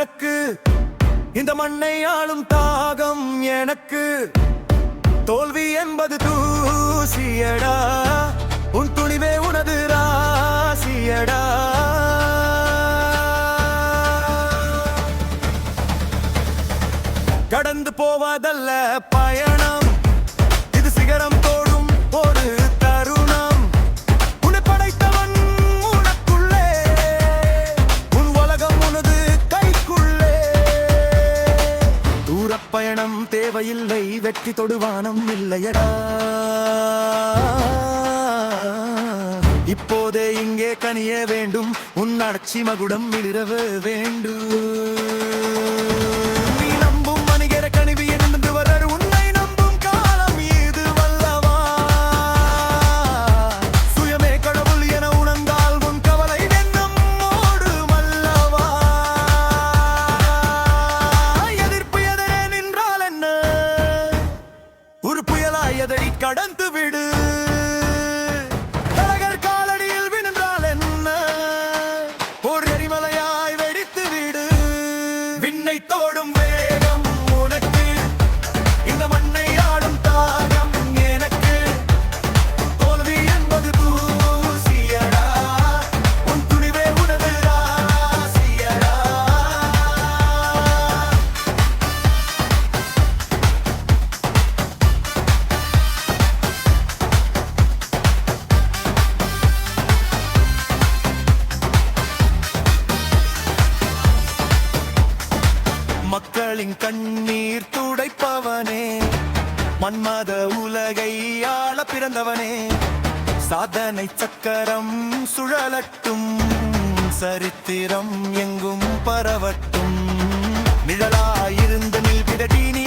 உனக்கு இந்த மண்ணை ஆளும் தாகம் எனக்கு தோல்வி என்பது தூசியடா உன் துணிவே உனது ராசியடா கடந்து போவதல்ல பயணம் இது சிகரம் தோடும் ஒரு தருணம் உன்னை படைத்தவன் உனக்குள்ளே உன் உலகம் உனது கைக்குள்ளே தூரப் பயணம் தேவையில்லை வெற்றி தொடுவானம் இல்லையடா இப்போதே இங்கே கனிய வேண்டும் உன் அடச்சி மகுடம் மிளிரவ வேண்டும் கடந்து விடு அழகர் காலடியில் விழுந்தால் என்ன ஒரு எரிமலையாய் வெடித்து விடு விண்ணை தோடும் வேகம் உனக்கு இந்த மண்ணை ஆடும் தாகம் எனக்கு தோல்வி என்பது தூசியடா உன் துணிவே உனது ராசியடா மக்களின் கண்ணீர் துடைப்பவனே மன்மத உலகை ஆள பிறந்தவனே சாதனை சக்கரம் சுழலட்டும் சரித்திரம் எங்கும் பரவட்டும் நிழலாயிருந்த நில் விடடி நீ